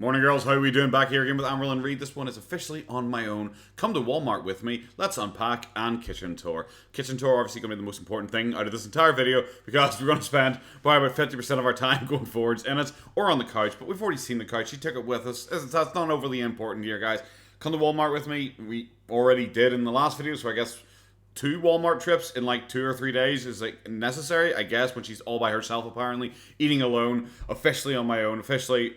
Morning, girls. How are we doing? Back here again with Amberlynn Reed. This one is officially on my own. Come to Walmart with me. Let's unpack and kitchen tour. Kitchen tour obviously going to be the most important thing out of this entire video because we're going to spend probably about 50% of our time going forwards in it or on the couch. But we've already seen the couch. She took it with us. That's not overly important here, guys. Come to Walmart with me. We already did in the last video, so I guess 2 Walmart trips in like 2 or 3 days is like necessary, I guess, when she's all by herself apparently, eating alone, officially on my own, officially.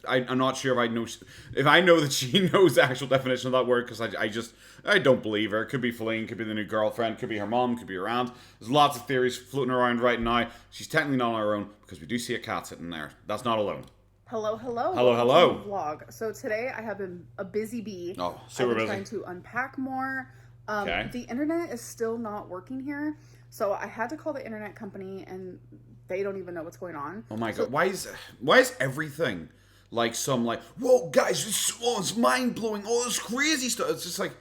I'm not sure if I know that she knows the actual definition of that word, because I don't believe her. It could be Feline, could be the new girlfriend, could be her mom, could be her aunt. There's lots of theories floating around right now. She's technically not on her own because we do see a cat sitting there. That's not alone. Hello. Hello. Vlog. So today I have been a busy bee. Oh, super busy. Trying to unpack more. Okay. The internet is still not working here, so I had to call the internet company, and they don't even know what's going on. Oh my god! Why is everything like whoa guys, it's mind blowing, all this crazy stuff? It's just like,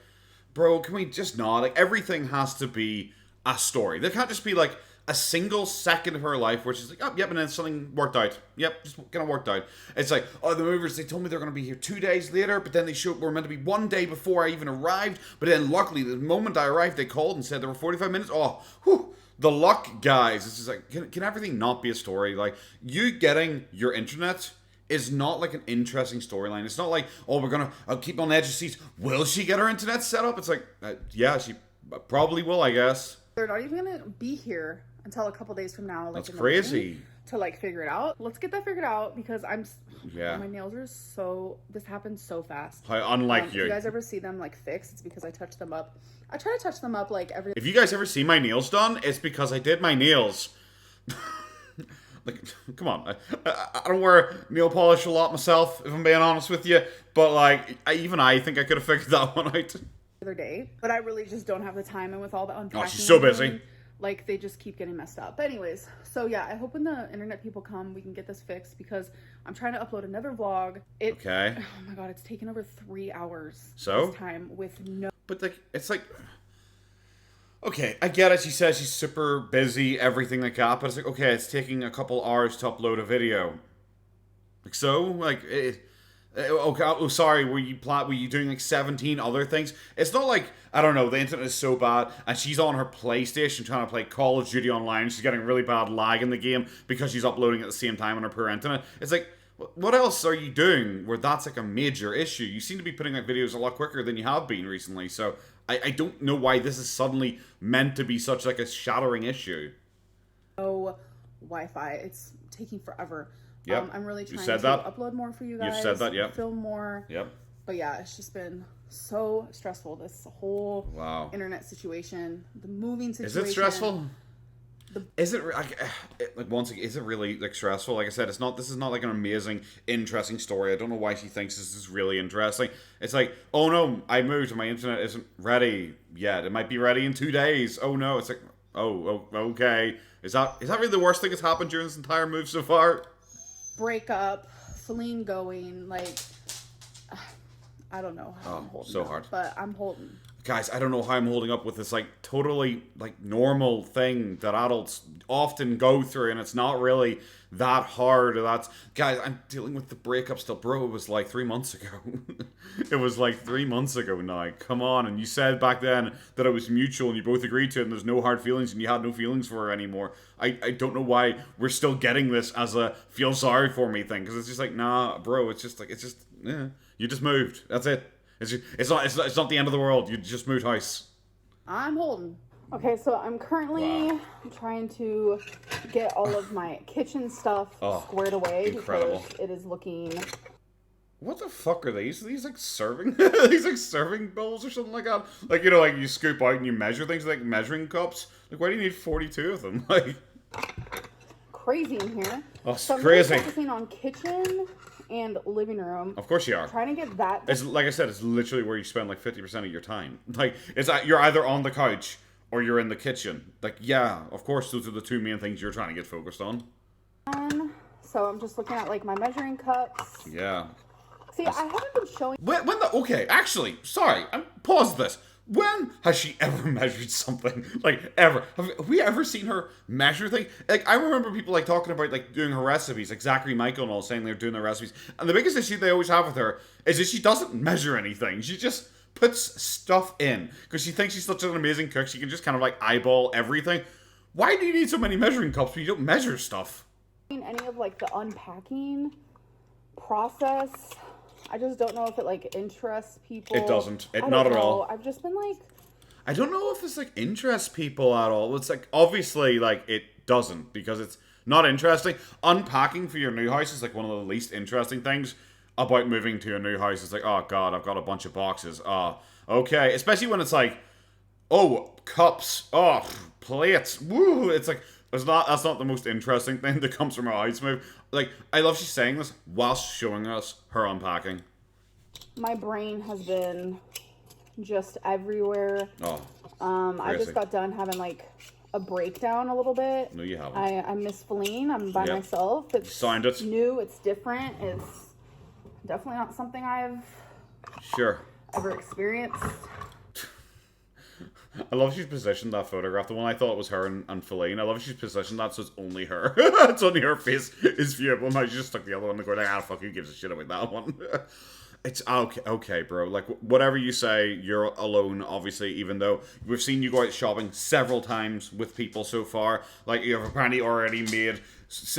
bro, can we just not? Like, everything has to be a story. There can't just be like a single second of her life where she's like, oh, yep, and then something worked out. Yep, just kind of worked out. It's like, oh, the movers, they told me they're going to be here 2 days later, but then we're meant to be 1 day before I even arrived, but then luckily, the moment I arrived, they called and said there were 45 minutes. Oh, whew, the luck, guys. It's just like, can everything not be a story? Like, you getting your internet is not like an interesting storyline. It's not like, oh, I'll keep on the edge of seats. Will she get her internet set up? It's like, yeah, she probably will, I guess. They're not even going to be here until a couple days from now. Like, that's crazy. To like figure it out. Let's get that figured out because yeah. My nails are this happened so fast. How unlike you. If you guys ever see them like fixed, it's because I touch them up. I try to touch them up like every. If you guys ever see my nails done, it's because I did my nails. Like, come on. I don't wear nail polish a lot myself, if I'm being honest with you. But like, I think I could have figured that one out. Other day, but I really just don't have the time, and with all the unpacking. Oh, she's so busy. Like, they just keep getting messed up. But anyways, so yeah, I hope when the internet people come, we can get this fixed because I'm trying to upload another vlog. Okay. Oh my god, it's taken over 3 hours. So? This time with no. But like, it's like, okay, I get it. She says she's super busy, everything like that. But it's like, okay, it's taking a couple hours to upload a video. Like, so, like, okay, oh, sorry, were you doing like 17 other things? It's not like, I don't know, the internet is so bad and she's on her PlayStation trying to play Call of Duty online. She's getting really bad lag in the game because she's uploading at the same time on her poor internet. It's like, what else are you doing where that's like a major issue? You seem to be putting out videos a lot quicker than you have been recently, so I don't know why this is suddenly meant to be such like a shattering issue. No Wi-Fi. It's taking forever. Yep. I'm really trying to upload more for you guys. You've said that, yep. Film more. Yep. But yeah, it's just been so stressful, this whole internet situation, the moving situation. Is it stressful? Is it like, once again, is it really like stressful? Like I said, this is not like an amazing, interesting story. I don't know why she thinks this is really interesting. It's like, oh no, I moved and my internet isn't ready yet. It might be ready in 2 days. Oh no, it's like, oh okay. Is that really the worst thing that's happened during this entire move so far? Breakup, Feline going, like, I don't know how I'm holding up, hard. But I'm holding. Guys, I don't know how I'm holding up with this like totally like normal thing that adults often go through, and it's not really that hard. Guys, I'm dealing with the breakup still, bro. It was like 3 months ago. It was like 3 months ago now. Come on, and you said back then that it was mutual, and you both agreed to it, and there's no hard feelings, and you had no feelings for her anymore. I don't know why we're still getting this as a feel sorry for me thing, because it's just like, nah, bro. It's just yeah. You just moved. That's it. It's not the end of the world. You just moved house. I'm holding. Okay, so I'm currently trying to get all of my kitchen stuff squared away. Incredible. Because it is looking. What the fuck are these? Are these like serving? These like serving bowls or something like that? Like, you know, like you scoop out and you measure things like measuring cups. Like, why do you need 42 of them? Like, crazy in here. Oh, it's so crazy. I'm focusing on kitchen and living room. Of course you are. Trying to get that. It's like I said, it's literally where you spend like 50% of your time. Like, you're either on the couch or you're in the kitchen. Like, yeah, of course those are the 2 main things you're trying to get focused on. So I'm just looking at like my measuring cups. Yeah. See, I haven't been showing. Okay, actually, sorry, pause this. When has she ever measured something? Like, ever? Have we ever seen her measure things? Like, I remember people, like, talking about, like, doing her recipes, like Zachary Michael and all, saying they're doing their recipes. And the biggest issue they always have with her is that she doesn't measure anything. She just puts stuff in. Because she thinks she's such an amazing cook, she can just kind of, like, eyeball everything. Why do you need so many measuring cups when you don't measure stuff? Any of, like, the unpacking process... I just don't know if it, like, interests people. It doesn't. Not at all. I've just been, like... I don't know if this, like, interests people at all. It's, like, obviously, like, it doesn't. Because it's not interesting. Unpacking for your new house is, like, one of the least interesting things about moving to a new house. It's like, oh, God, I've got a bunch of boxes. Oh, okay. Especially when it's, like, oh, cups. Oh, plates. Woo! It's, like... That's not the most interesting thing that comes from her house move. Like, I love she's saying this whilst showing us her unpacking. My brain has been just everywhere. Oh. I just got done having, like, a breakdown a little bit. No, you haven't. I miss Feline. I'm by myself. It's signed it. New. It's different. It's definitely not something I've ever experienced. I love she's positioned that photograph. The one I thought was her and Feline. I love she's positioned that so it's only her. It's only her face is viewable. Now she just stuck the other one in the corner. Like, ah, fuck, who gives a shit about that one? It's okay, bro. Like, whatever you say, you're alone, obviously, even though we've seen you go out shopping several times with people so far. Like, you have apparently already made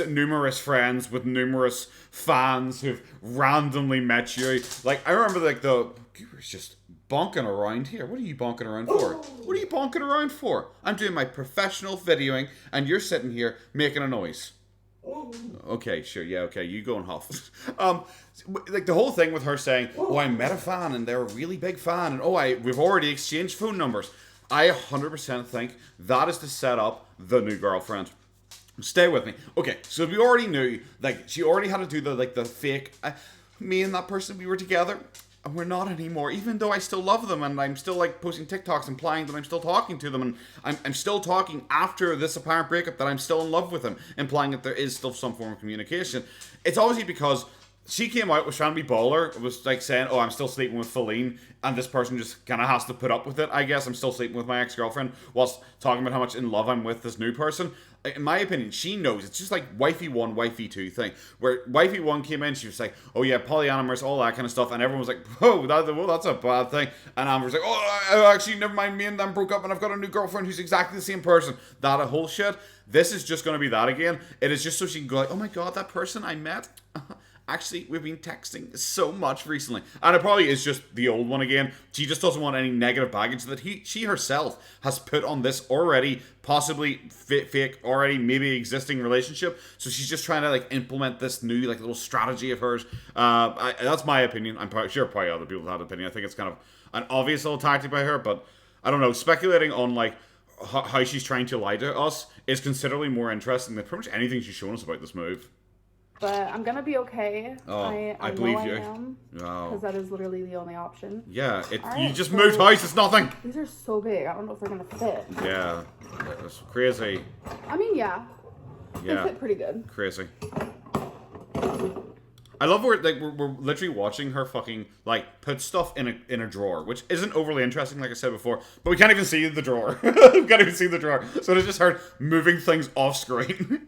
numerous friends with numerous fans who've randomly met you. Like, I remember, like, viewers just bonking around here. What are you bonking around for? What are you bonking around for? I'm doing my professional videoing, and you're sitting here making a noise. Okay, sure, yeah, okay, you go and huff. Like the whole thing with her saying, oh, I met a fan, and they're a really big fan, and we've already exchanged phone numbers. I 100% think that is to set up the new girlfriend. Stay with me. Okay, so we already knew, like, she already had to do the fake, me and that person, we were together. And we're not anymore, even though I still love them and I'm still like posting TikToks implying that I'm still talking to them and I'm still talking after this apparent breakup that I'm still in love with them, implying that there is still some form of communication. It's obviously because she came out, was trying to be baller, was like saying, oh, I'm still sleeping with Feline, and this person just kind of has to put up with it, I guess. I'm still sleeping with my ex-girlfriend, whilst talking about how much in love I'm with this new person. In my opinion, she knows. It's just like wifey 1, wifey 2 thing. Where wifey 1 came in, she was like, oh yeah, polyamorous, all that kind of stuff. And everyone was like, whoa, that's a bad thing. And Amber was like, oh, actually, never mind, me and them broke up and I've got a new girlfriend who's exactly the same person. That a whole shit. This is just going to be that again. It is just so she can go like, oh my God, that person I met... Actually, we've been texting so much recently. And it probably is just the old one again. She just doesn't want any negative baggage that she herself has put on this already possibly fake, already maybe existing relationship. So she's just trying to like implement this new like little strategy of hers. That's my opinion. I'm sure probably other people have an opinion. I think it's kind of an obvious little tactic by her. But I don't know. Speculating on like how she's trying to lie to us is considerably more interesting than pretty much anything she's shown us about this move. But I'm gonna be okay. Oh, I believe know you. I am. Because that is literally the only option. Yeah, you just moved house, it's nothing. These are so big, I don't know if they're gonna fit. Yeah, it's crazy. I mean, yeah. They fit pretty good. Crazy. I love where like we're literally watching her fucking like put stuff in a drawer, which isn't overly interesting, like I said before. But we can't even see the drawer. We can't even see the drawer, so it's just her moving things off screen.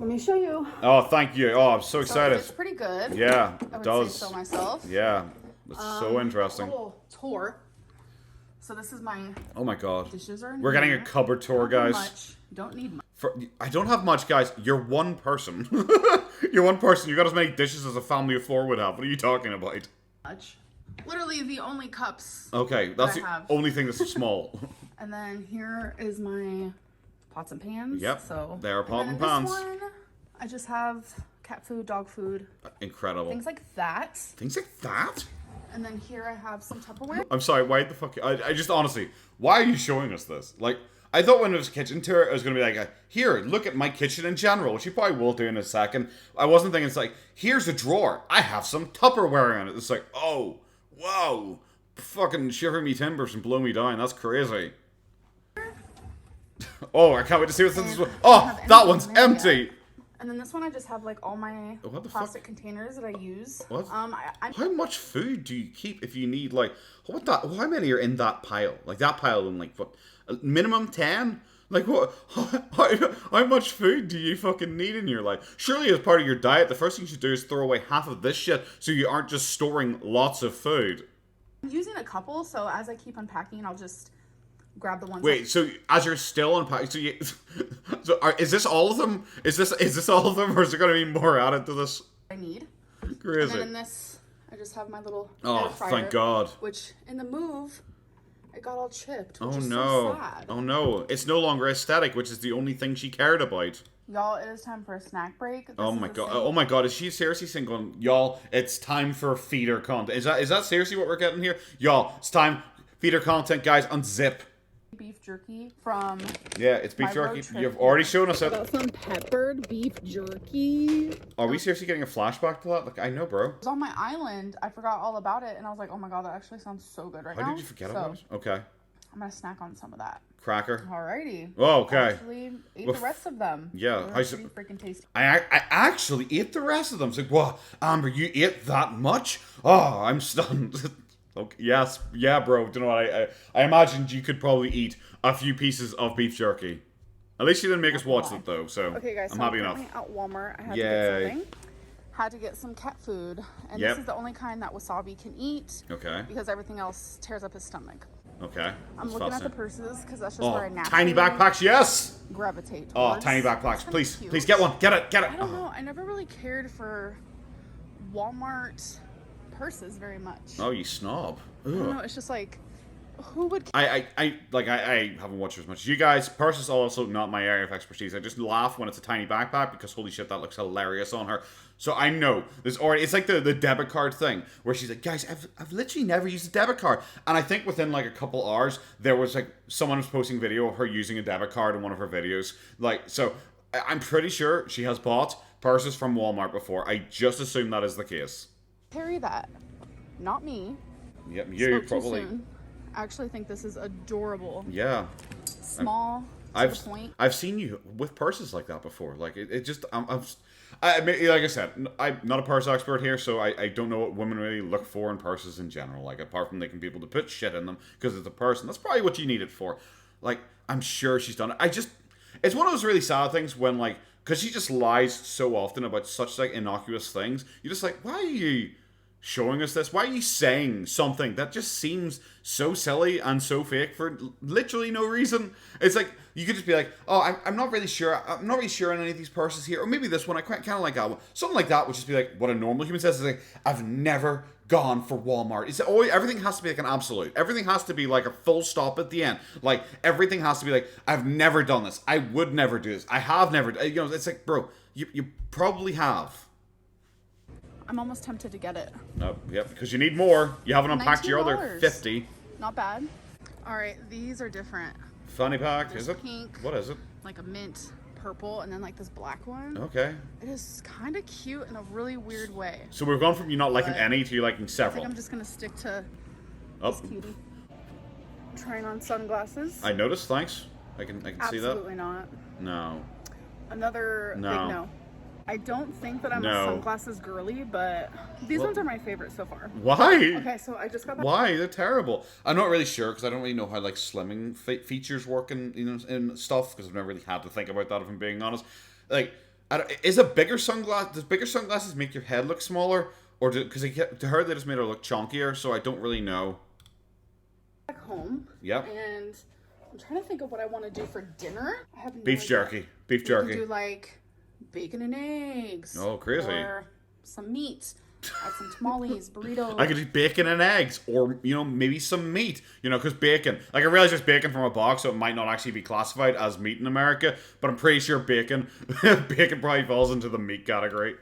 Let me show you. Oh, thank you. Oh, I'm so excited. It's pretty good. Yeah, it does. Say so myself. Yeah, it's so interesting. A little tour. So this is my. Oh my God. Dishes are in We're getting a cupboard tour, guys. Much. Don't need much. I don't have much, guys. You're one person. You're one person. You got as many dishes as a family of 4 would have. What are you talking about? Much. Literally the only cups. Okay, that's the only thing that's small. And then here is my pots and pans. Yep. So they are pot and pans. This one, I just have cat food, dog food. Incredible. Things like that. Things like that? And then here I have some Tupperware. I'm sorry, why the fuck? I just honestly, why are you showing us this? Like, I thought when it was kitchen tour, it was going to be like, here, look at my kitchen in general, which you probably will do in a second. I wasn't thinking it's like, here's a drawer. I have some Tupperware in it. It's like, oh, whoa. Fucking shiver me timbers and blow me down. That's crazy. Oh, I can't wait to see what's in this one. Oh, that one's empty. And then this one, I just have like all my What the plastic fuck? containers that I use. What? I How much food do you keep if you need like how many are in that pile? Like that pile in like what minimum 10? Like what? How much food do you fucking need in your life? Surely as part of your diet, the first thing you should do is throw away half of this shit so you aren't just storing lots of food. I'm using a couple, so as I keep unpacking, I'll just grab the ones. Wait, so as you're still unpacking, is this all of them? Is this all of them, or is there going to be more added to this? I need. Crazy. And then in this, I just have my little Oh, air fryer, thank God. Which in the move, it got all chipped. Oh Which is no! So sad. Oh no! It's no longer aesthetic, which is the only thing she cared about. Y'all, it is time for a snack break. Oh my God! Oh my God! Is she seriously saying, "Y'all, it's time for feeder content"? Is that seriously what we're getting here? Y'all, it's time feeder content, guys. Unzip. Beef jerky from It's beef my jerky. road trip. You've already shown us I it. got some peppered beef jerky. Are we seriously getting a flashback to that? Like, I know, bro. It was on my island. I forgot all about it, and I was like, "Oh my God, that actually sounds so good right now." How did you forget about it? Okay. I'm gonna snack on some of that. Cracker. Alrighty. Oh, okay. I actually ate the rest of them. Yeah, They were I pretty freaking tasty. I actually ate the rest of them. It's like, what, Amber, you ate that much? Oh, I'm stunned. Okay, yes, yeah, bro. Do you know what? I imagined you could probably eat a few pieces of beef jerky. At least you didn't make us watch it though, so Okay, guys. I'm So happy I'm enough. currently at Walmart. I had to Yay. get something. Had to get some cat food, and Yep. this is the only kind that Wasabi can eat Okay. because everything else tears up his stomach. Okay. I'm That's looking at the fascinating. purses because that's just where I Oh, naturally tiny backpacks, yes. gravitate Oh, towards. tiny backpacks, It's kinda please, cute. please get one, get it. I don't know. I never really cared for Walmart purses very much. Oh, you snob. I don't Ugh. know. It's just like, who would? I haven't watched as much as you guys. Purse is also not my area of expertise. I just laugh when it's a tiny backpack because holy shit, that looks hilarious on her. So I know there's already, it's like the debit card thing where she's like, guys, I've literally never used a debit card. And I think within like a couple hours, there was like someone was posting video of her using a debit card in one of her videos. Like, so I'm pretty sure she has bought purses from Walmart before. I just assume that is the case. Carry that. Not me. Yep, you Spoke too probably. soon. I actually think this is adorable. Yeah. Small. To the point. I've seen you with purses like that before. Like it just I mean, like I said, I'm not a purse expert here, so I don't know what women really look for in purses in general. Like apart from they can be able to put shit in them because it's a purse, and that's probably what you need it for. Like I'm sure she's done it. It's one of those really sad things when like because she just lies so often about such like innocuous things. You're just like, why are you showing us this? Why are you saying something that just seems so silly and so fake for literally no reason? It's like you could just be like, oh, I'm not really sure. I'm not really sure on any of these purses here, or maybe this one. I kind of like that one. Something like that would just be like what a normal human says. Is like, I've never gone for Walmart. It's always everything has to be like an absolute. Everything has to be like a full stop at the end. Like everything has to be like, I've never done this. I would never do this. I have never. You know, it's like, bro, you probably have. I'm almost tempted to get it. No, yep, because you need more. You haven't unpacked your other $19. 50. Not bad. All right, these are different. Funny pack, There's is it? pink. What is it? Like a mint purple, and then like this black one. Okay. It is kind of cute in a really weird way. So we've gone from you not liking But any to you liking I several. think I'm just gonna stick to Oh, this cutie. Trying on sunglasses. I noticed. Thanks. I can see that. Absolutely not. No. Another No. big no. I don't think that I'm No. a sunglasses girly, but these Well- ones are my favorite so far. Why? Okay, so I just got that. Why? They're terrible. I'm not really sure because I don't really know how like slimming features work in in stuff because I've never really had to think about that if I'm being honest. Like, does bigger sunglasses make your head look smaller, or because to her they just made her look chunkier? So I don't really know. Back home. Yep. And I'm trying to think of what I want to do for dinner. I have no Beef idea. jerky. Beef We jerky. can do like bacon and eggs. Oh, crazy. Or some meat. Add some tamales, burritos. I could do bacon and eggs, or maybe some meat. Because bacon. Like I realize it's bacon from a box, so it might not actually be classified as meat in America. But I'm pretty sure bacon probably falls into the meat category.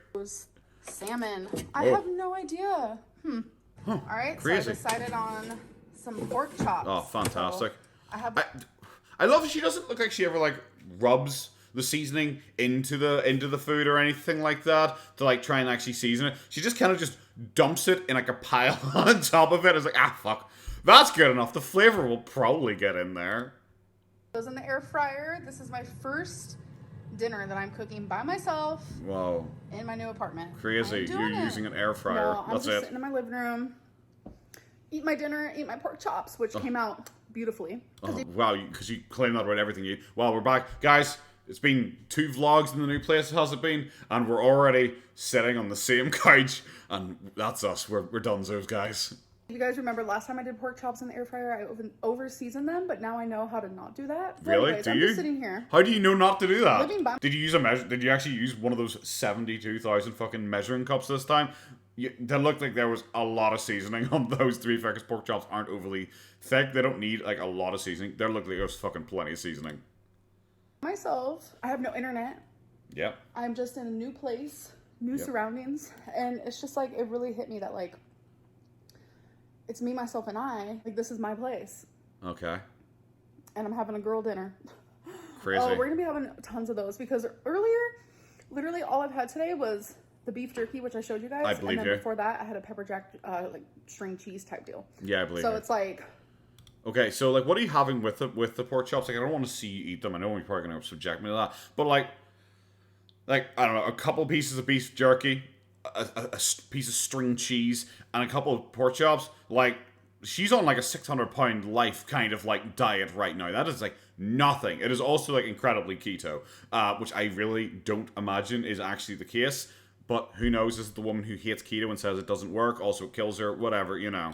Salmon. I have no idea. Huh, All right, crazy. so I decided on some pork chops. Oh, fantastic! So I have. I love that she doesn't look like she ever like rubs the seasoning into the food or anything like that to like try and actually season it. She just kind of just dumps it in like a pile on top of it. It's like, fuck, that's good enough. The flavor will probably get in there. Those in the air fryer. This is my first dinner that I'm cooking by myself. Wow. In my new apartment. Crazy. You're using an air fryer. No, I'm That's just it. sitting in my living room, eat my dinner, eat my pork chops, which came out beautifully. Oh, wow, because you claim that about everything you eat. Well, we're back. Guys, it's been 2 vlogs in the new place, has it been? And we're already sitting on the same couch. And that's us. We're donezo's, guys. If you guys remember last time I did pork chops in the air fryer, I over-seasoned them, but now I know how to not do that. So Really? anyways, Do I'm you? just sitting here. How do you know not to do that? Living by- Did you use a measure? Did you actually use one of those 72,000 fucking measuring cups this time? They looked like there was a lot of seasoning on those 3 because pork chops aren't overly thick. They don't need like a lot of seasoning. They look like there's fucking plenty of seasoning. Myself, I have no internet. Yep. I'm just in a new place, new surroundings, and it's just like it really hit me that like it's me, myself, and I. Like this is my place, Okay. and I'm having a girl dinner. Crazy. Oh, we're gonna be having tons of those because earlier, literally all I've had today was the beef jerky, which I showed you guys. I believe and then you. before that, I had a pepper jack, like string cheese type deal. Yeah, I believe So you. it's like, Okay, so like, what are you having with the pork chops? Like, I don't want to see you eat them. I know you're probably gonna subject me to that, but like I don't know, a couple pieces of beef jerky, a piece of string cheese, and a couple of pork chops. Like, she's on like a 600-pound life kind of like diet right now. That is like nothing. It is also like incredibly keto, which I really don't imagine is actually the case. But who knows? This is the woman who hates keto and says it doesn't work. Also, it kills her. Whatever, you know.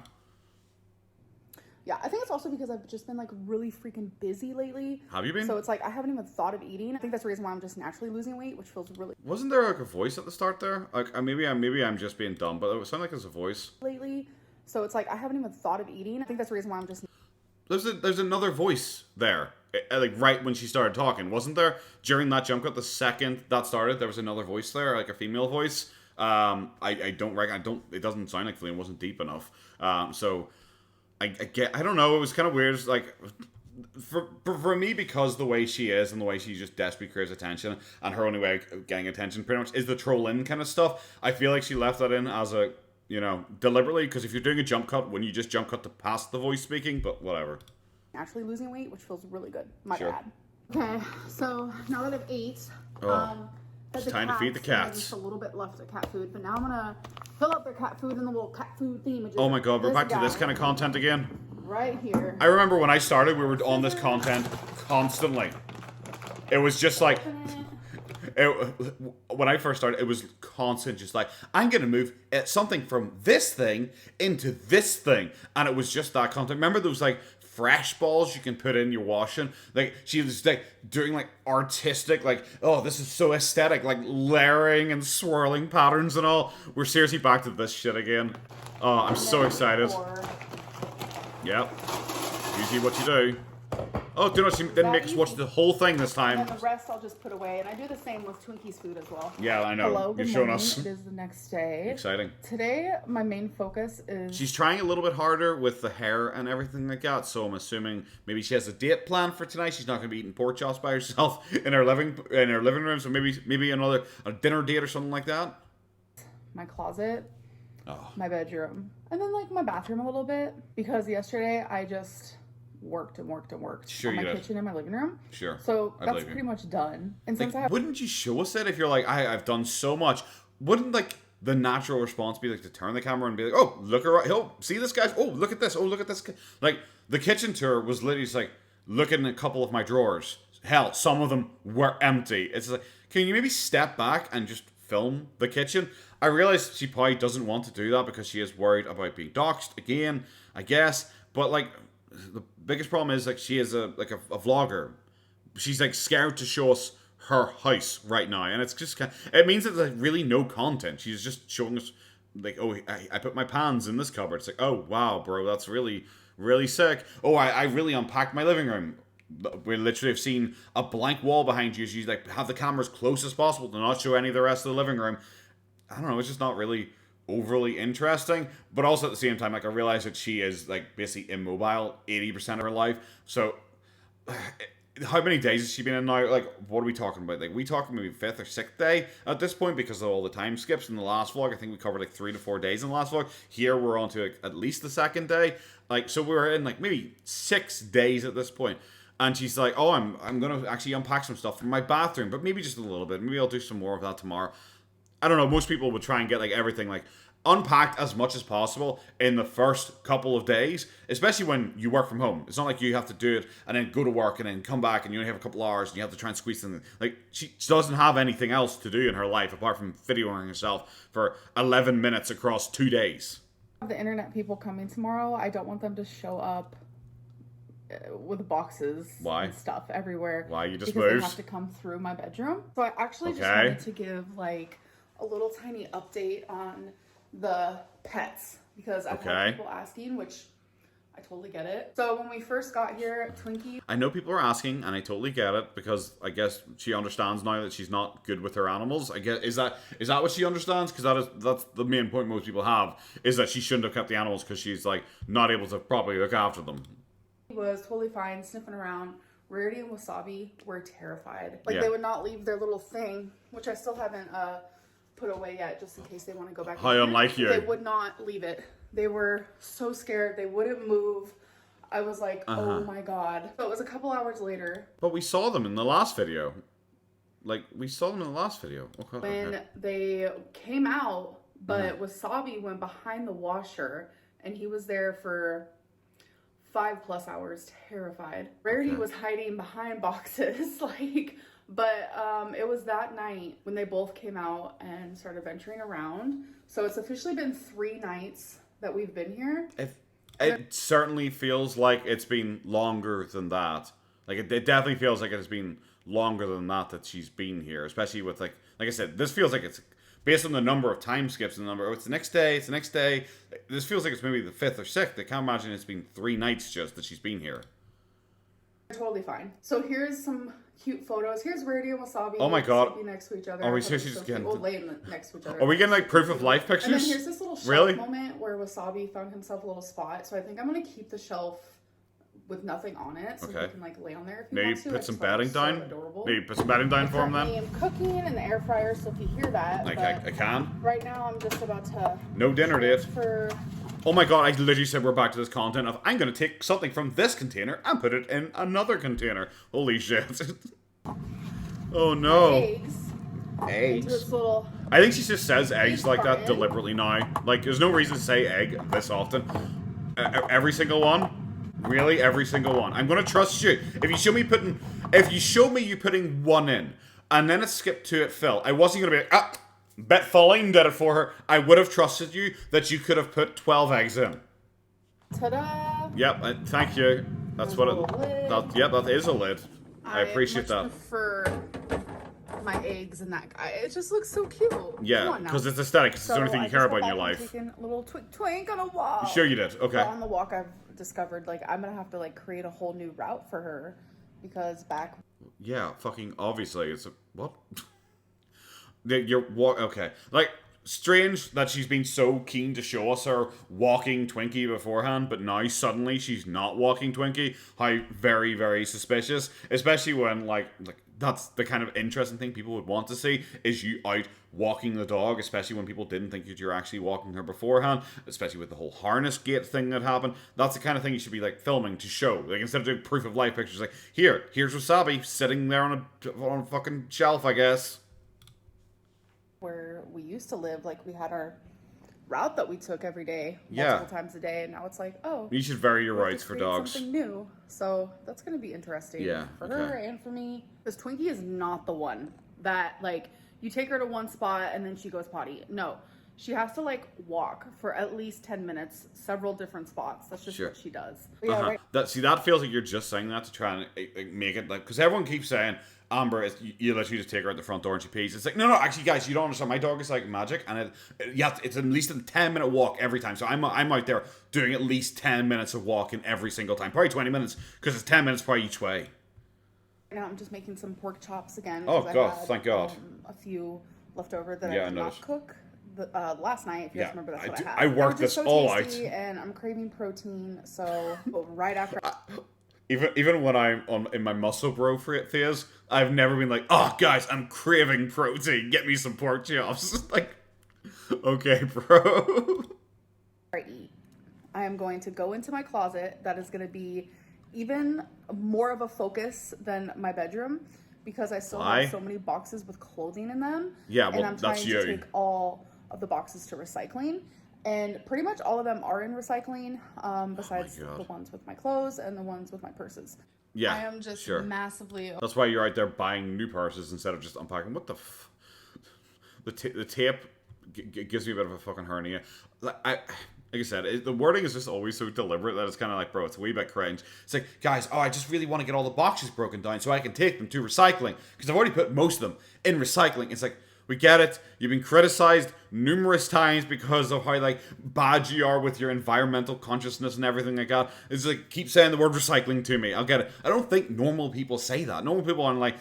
yeah, I think it's also because I've just been like really freaking busy lately. Have you been? So it's like I haven't even thought of eating. I think that's the reason why I'm just naturally losing weight, which feels really Wasn't there like a voice at the start there? Like maybe I'm just being dumb, but it sounded like there's a voice. lately. So it's like I haven't even thought of eating. I think that's the reason why I'm just There's another voice there, like right when she started talking, wasn't there? During that jump cut, the second that started, there was another voice there, like a female voice. I don't reckon. It doesn't sound like Flynn. Wasn't deep enough. So I don't know. It was kind of weird. It's like for me, because the way she is and the way she just desperately craves attention, and her only way of getting attention pretty much is the troll in kind of stuff. I feel like she left that in as a, you know, deliberately, because if you're doing a jump cut, when you just jump cut to past the voice speaking, but whatever. naturally losing weight, which feels really good. My Sure. bad. Okay, so now that I've ate, fed it's time to feed the cats. Just a little bit left of cat food, but now I'm gonna fill up their cat food in the little cat food theme. Oh my god, we're back to this guy kind of content again. right here. I remember when I started, we were on this content constantly. It was just like, when I first started, it was constant, just like, I'm going to move something from this thing into this thing. And it was just that content. Remember those, like, fresh balls you can put in your washing? Like, she was, like, doing, like, artistic, like, oh, this is so aesthetic, like, layering and swirling patterns and all. We're seriously back to this shit again. Oh, I'm so excited. Yep. Usually what you do. Oh, do not, she didn't make us watch the whole thing this time. And then the rest I'll just put away. And I do the same with Twinkies food as well. Yeah, I know. Hello, You're good showing morning. us. It is the next day. Exciting. Today, my main focus is... She's trying a little bit harder with the hair and everything like that, so I'm assuming maybe she has a date plan for tonight. She's not going to be eating pork chops by herself in her living room, so maybe a dinner date or something like that. my closet, Oh. my bedroom, and then like my bathroom a little bit, because yesterday I just worked and worked and worked Sure on my you did. kitchen and my living room. Sure. So I that's believe you. pretty much done. And Like, since I have wouldn't you show us it if you're like, I've done so much? Wouldn't like the natural response be like to turn the camera and be like, oh, look around, oh, see this guy? Oh, look at this. Oh, look at this. Like the kitchen tour was literally just like, looking at a couple of my drawers. Hell, some of them were empty. It's like, can you maybe step back and just film the kitchen? I realize she probably doesn't want to do that because she is worried about being doxxed again, I guess. But like, the biggest problem is like she is a vlogger. She's like scared to show us her house right now, and it's just it means that there's like really no content. She's just showing us like, oh, I put my pans in this cupboard. It's like, oh wow, bro, that's really sick. Oh, I really unpacked my living room. We literally have seen a blank wall behind you. She's like, have the camera as close as possible to not show any of the rest of the living room. I don't know, it's just not really overly interesting, but also at the same time, like, I realize that she is like basically immobile 80% of her life. So how many days has she been in now? Like, what are we talking about? Like, we talking maybe 5th or 6th day at this point because of all the time skips in the last vlog. I think we covered like 3 to 4 days in the last vlog. Here we're on to like, at least the 2nd day. Like, so we're in like maybe 6 days at this point. And she's like, oh, I'm going to actually unpack some stuff from my bathroom, but maybe just a little bit. Maybe I'll do some more of that tomorrow. I don't know. Most people would try and get like everything like unpacked as much as possible in the first couple of days, especially when you work from home. It's not like you have to do it and then go to work and then come back and you only have a couple hours and you have to try and squeeze something. Like, she doesn't have anything else to do in her life apart from videoing herself for 11 minutes across 2 days. The internet people coming tomorrow, I don't want them to show up with boxes Why? and stuff everywhere. Why? You just because moved? they have to come through my bedroom. So I actually just Okay. wanted to give like a little tiny update on the pets because I've had people asking, which I totally get it. So when we first got here, Twinkie... I know people are asking, and I totally get it, because I guess she understands now that she's not good with her animals. I guess, is that what she understands? Because that's the main point most people have, is that she shouldn't have kept the animals because she's like not able to properly look after them. He was totally fine, sniffing around. Rarity and Wasabi were terrified. Like, they would not leave their little thing, which I still haven't put away yet, just in case they want to go back. How unlike you. They would not leave it. They were so scared. They wouldn't move. I was like, oh my god. So it was a couple hours later. But we saw them in the last video. Okay, When they came out, but Wasabi went behind the washer, and he was there for 5+ hours, terrified. Rarity was hiding behind boxes, like... But it was that night when they both came out and started venturing around. So it's officially been 3 nights that we've been here. It certainly feels like it's been longer than that. Like, it definitely feels like it has been longer than that she's been here. Especially with, like I said, this feels like it's based on the number of time skips and the number. Oh, it's the next day. This feels like it's maybe the 5th or 6th. I can't imagine it's been 3 nights just that she's been here. Totally fine. So here's some cute photos. Here's Rarity and Wasabi. Oh my god. Sleeping next to each other. Are we seriously just getting... laying next to each other. Are we getting like proof of life pictures? And then here's this little shelf moment where Wasabi found himself a little spot. So I think I'm going to keep the shelf with nothing on it. So he can like lay on there if he wants to. Maybe put some bedding down. Adorable. Maybe put some bedding down for him then. I'm cooking in the air fryer, so if you hear that. I can. Right now I'm just about to... No dinner date. For... Oh my god, I literally said we're back to this content of I'm going to take something from this container and put it in another container. Holy shit. Oh no. Eggs. This little... I think she just says eggs like that carton. deliberately now. Like, there's no reason to say egg this often. Every single one? Really? Every single one. I'm going to trust you. If you show me you putting one in, and then it skipped to it fill, I wasn't going to be like, bet Falling did it for her. I would have trusted you that you could have put 12 eggs in. Ta-da! Yep, thank you. That's what it... that is a lid. I appreciate that. I prefer my eggs in that guy. It just looks so cute. Yeah, because it's aesthetic. It's the only thing you care about in your life. Taking a little twink on a walk. Sure you did. Okay. But on the walk, I've discovered, like, I'm going to have to, like, create a whole new route for her. Because back... Yeah, fucking obviously. It's a... What? Okay. Like, strange that she's been so keen to show us her walking Twinkie beforehand, but now suddenly she's not walking Twinkie. How very, very suspicious. Especially when, like that's the kind of interesting thing people would want to see, is you out walking the dog, especially when people didn't think that you were actually walking her beforehand, especially with the whole harness gate thing that happened. That's the kind of thing you should be, like, filming to show. Like, instead of doing proof of life pictures, like, here's Wasabi sitting there on a fucking shelf, I guess. Where we used to live, like, we had our route that we took every day, multiple times a day, and now it's like, oh, you should vary your rights for dogs. Something new, so that's gonna be interesting for her and for me. Because Twinkie is not the one that, like, you take her to one spot and then she goes potty. No, she has to, like, walk for at least 10 minutes, several different spots. That's just what she does. Yeah, right. That feels like you're just saying that to try and make it, like, because everyone keeps saying, Amber, you literally just take her out the front door and she pees. It's like, no, actually, guys, you don't understand. My dog is like magic, and it's at least a 10-minute walk every time. So I'm out there doing at least 10 minutes of walking every single time. Probably 20 minutes, because it's 10 minutes probably each way. Now I'm just making some pork chops again. Oh, God, thank God. A few left over that I did not cook last night. If you guys remember, that's what I had. I worked this all out. And I'm craving protein, so right after... Even when I'm in my muscle bro phase, I've never been like, oh, guys, I'm craving protein. Get me some pork chops. Like, okay, bro. I am going to go into my closet. That is going to be even more of a focus than my bedroom because I still have so many boxes with clothing in them. Yeah, well, and I'm trying that's to take all of the boxes to recycling. And pretty much all of them are in recycling, besides the ones with my clothes and the ones with my purses. Yeah, I am just massively... That's why you're out there buying new purses instead of just unpacking. What the the tape gives me a bit of a fucking hernia. Like I said, the wording is just always so deliberate that it's kind of like, bro, it's a wee bit cringe. It's like, guys, I just really want to get all the boxes broken down so I can take them to recycling. Because I've already put most of them in recycling. It's like, we get it. You've been criticized numerous times because of how like bad you are with your environmental consciousness and everything like that. It's like, keep saying the word recycling to me. I'll get it. I don't think normal people say that. Normal people are like,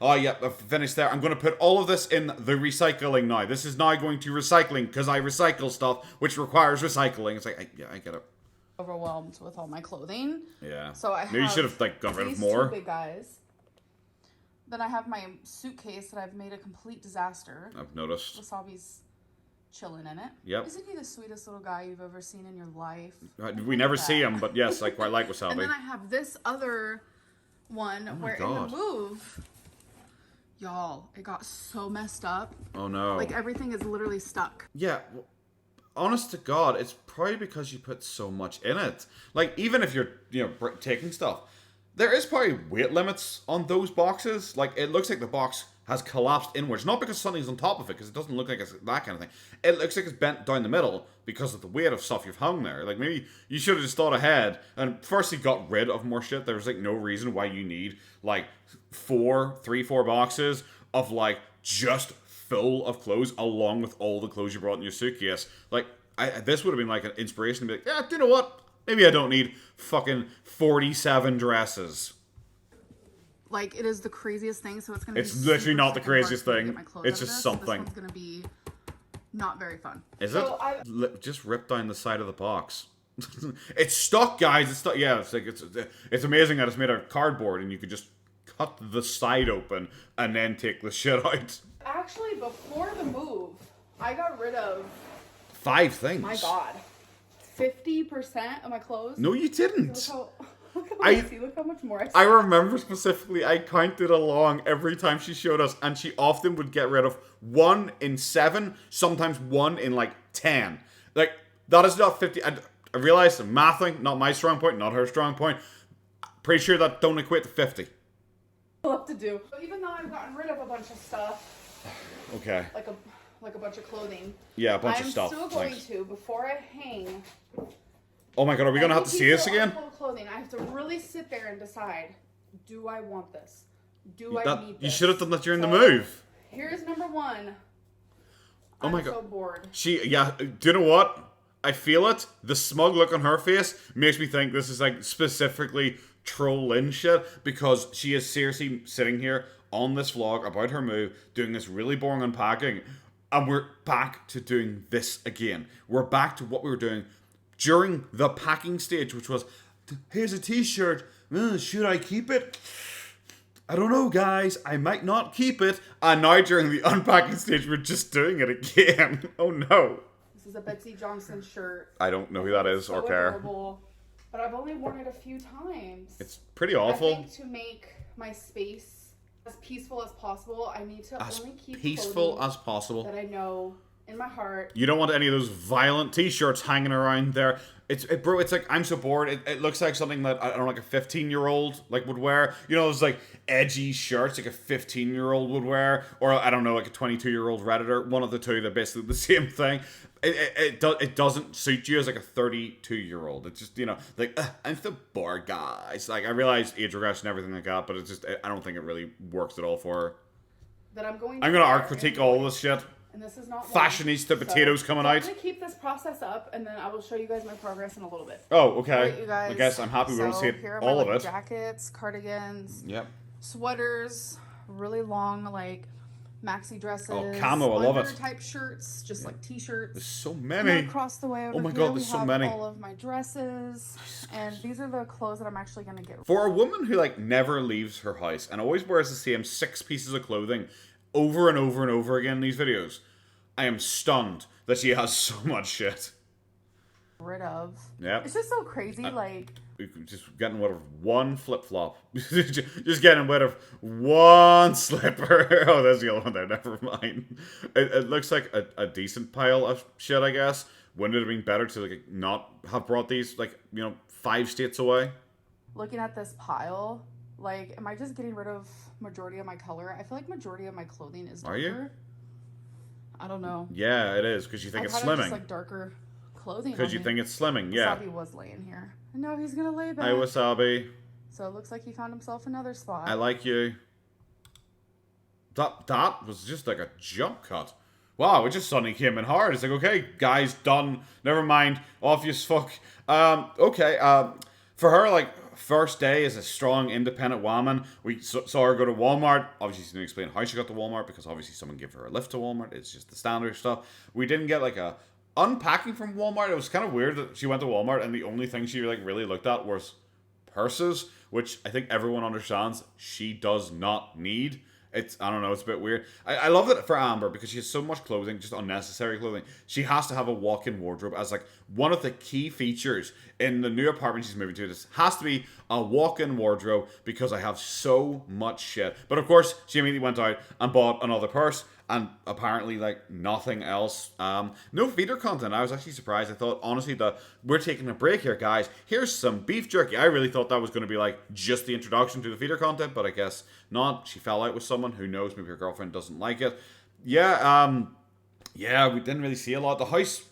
oh yeah, I've finished there. I'm going to put all of this in the recycling now. This is now going to recycling because I recycle stuff which requires recycling. It's like, I get it. Overwhelmed with all my clothing. Yeah. So I have maybe you should have like got rid of more. Two big guys. Then I have my suitcase that I've made a complete disaster. I've noticed. Wasabi's chilling in it. Yep. Isn't he the sweetest little guy you've ever seen in your life? We never see him, but yes, I quite like Wasabi. And then I have this other one where in the move, y'all, it got so messed up. Oh no. Like everything is literally stuck. Yeah. Well, honest to God, it's probably because you put so much in it. Like, even if you're, taking stuff, there is probably weight limits on those boxes. Like, it looks like the box has collapsed inwards. Not because something's on top of it, because it doesn't look like it's that kind of thing. It looks like it's bent down the middle because of the weight of stuff you've hung there. Like, maybe you should have just thought ahead and firstly got rid of more shit. There's, like, no reason why you need, like, four boxes of, like, just full of clothes along with all the clothes you brought in your suitcase. Like, this would have been, like, an inspiration to be like, yeah, do you know what? Maybe I don't need fucking 47 dresses. Like, it is the craziest thing, so it's going to be... It's literally not the craziest thing. It's just something. This one's going to be not very fun. Is it? Just rip down the side of the box. It's stuck, guys. It's stuck. Yeah, it's amazing that it's made of cardboard and you could just cut the side open and then take the shit out. Actually, before the move, I got rid of... 5 things. My God. 50% of my clothes. No, you didn't. Look how much more I see. I remember specifically, I counted along every time she showed us, and she often would get rid of 1 in 7, sometimes 1 in like 10. Like, that is not 50. I realized mathing, not my strong point, not her strong point. Pretty sure that don't equate to 50. I'll have to do. But even though I've gotten rid of a bunch of stuff. Okay. Like a bunch of clothing. Yeah, a bunch of stuff. I'm still going to, before I hang... Oh my God, are we going to have to see this again? Clothing. I have to really sit there and decide, do I want this? Do I need this? You should have done that during the move. Here's number 1. Oh my God. I'm so bored. Do you know what? I feel it. The smug look on her face makes me think this is like specifically troll-in shit, because she is seriously sitting here on this vlog about her move, doing this really boring unpacking, and we're back to doing this again. We're back to what we were doing during the packing stage, which was, here's a t-shirt, should I keep it? I don't know, guys, I might not keep it. And now during the unpacking stage, we're just doing it again. Oh no. This is a Betsy Johnson shirt. I don't know who that is or care. Adorable, but I've only worn it a few times. It's pretty awful. I think to make my space as peaceful as possible, I need to only keep peaceful as possible that I know in my heart. You don't want any of those violent t-shirts hanging around there. Bro, it's like, I'm so bored. It looks like something that, I don't know, like a 15-year-old like would wear. You know, those like edgy shirts like a 15-year-old would wear, or I don't know, like a 22-year-old Redditor. One of the two, they're basically the same thing. It doesn't suit you as like a 32-year-old. It's just, like, I'm so bored, guys. Like, I realize age regression and everything like that, but it's just, I don't think it really works at all for her. That I'm going to art critique all this shit. And this is not fashionista potatoes coming out. I'm going to keep this process up, and then I will show you guys my progress in a little bit. Oh, okay. Right, you guys. I guess I'm happy we don't see it, all of it. Jackets, cardigans, yep, sweaters, really long, like, maxi dresses. Oh, camo, I love it. Type shirts, just like t-shirts. There's so many. Across the way over oh my here, God, there's so many. All of my dresses, and these are the clothes that I'm actually going to get. For a woman who, like, never leaves her house and always wears the same 6 pieces of clothing over and over and over again in these videos, I am stunned that she has so much shit. Rid of. Yeah. It's just so crazy, like... just getting rid of one flip-flop. Just getting rid of one slipper. Oh, there's the other one there. Never mind. It looks like a decent pile of shit, I guess. Wouldn't it have been better to like not have brought these, like, 5 states away? Looking at this pile, like, am I just getting rid of majority of my color? I feel like majority of my clothing is darker. Are you? I don't know. Yeah, it is, because you think it's slimming. Just like darker clothing. Because you think it's slimming, yeah. Wasabi was laying here. And now he's gonna lay back. Hi, Wasabi. So it looks like he found himself another spot. I like you. That was just like a jump cut. Wow, it just suddenly came in hard. It's like, okay, guys, done. Never mind. Off you fuck. Okay, for her, like, first day as a strong, independent woman, we saw her go to Walmart. Obviously, she didn't explain how she got to Walmart, because obviously someone gave her a lift to Walmart. It's just the standard stuff. We didn't get, like, a unpacking from Walmart. It was kind of weird that she went to Walmart and the only thing she, like, really looked at was purses, which I think everyone understands she does not need. I don't know, it's a bit weird. I love it for Amber because she has so much clothing, just unnecessary clothing. She has to have a walk-in wardrobe as like one of the key features in the new apartment she's moving to. This has to be a walk-in wardrobe because I have so much shit. But of course, she immediately went out and bought another purse and apparently like nothing else. No feeder content. I was actually surprised. I thought honestly that we're taking a break here, guys. Here's some beef jerky. I really thought that was going to be like just the introduction to the feeder content, but I guess not. She fell out with someone. Who knows? Maybe her girlfriend doesn't like it. Yeah, we didn't really see a lot. The house,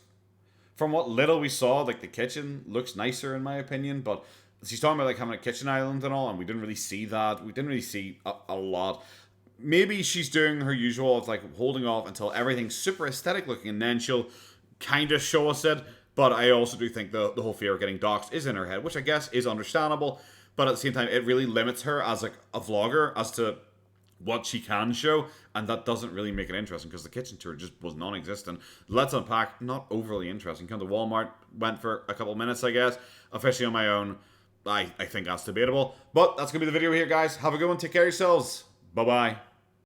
from what little we saw, like the kitchen looks nicer in my opinion, but she's talking about like having a kitchen island and all, and we didn't really see that. We didn't really see a lot. Maybe she's doing her usual of like holding off until everything's super aesthetic looking, and then she'll kind of show us it. But I also do think the whole fear of getting doxxed is in her head, which I guess is understandable. But at the same time, it really limits her as like a vlogger as to what she can show, and that doesn't really make it interesting because the kitchen tour just was non-existent. Let's unpack, not overly interesting. Come to Walmart, went for a couple minutes, I guess. Officially on my own, I think that's debatable. But that's going to be the video here, guys. Have a good one. Take care of yourselves. Bye-bye.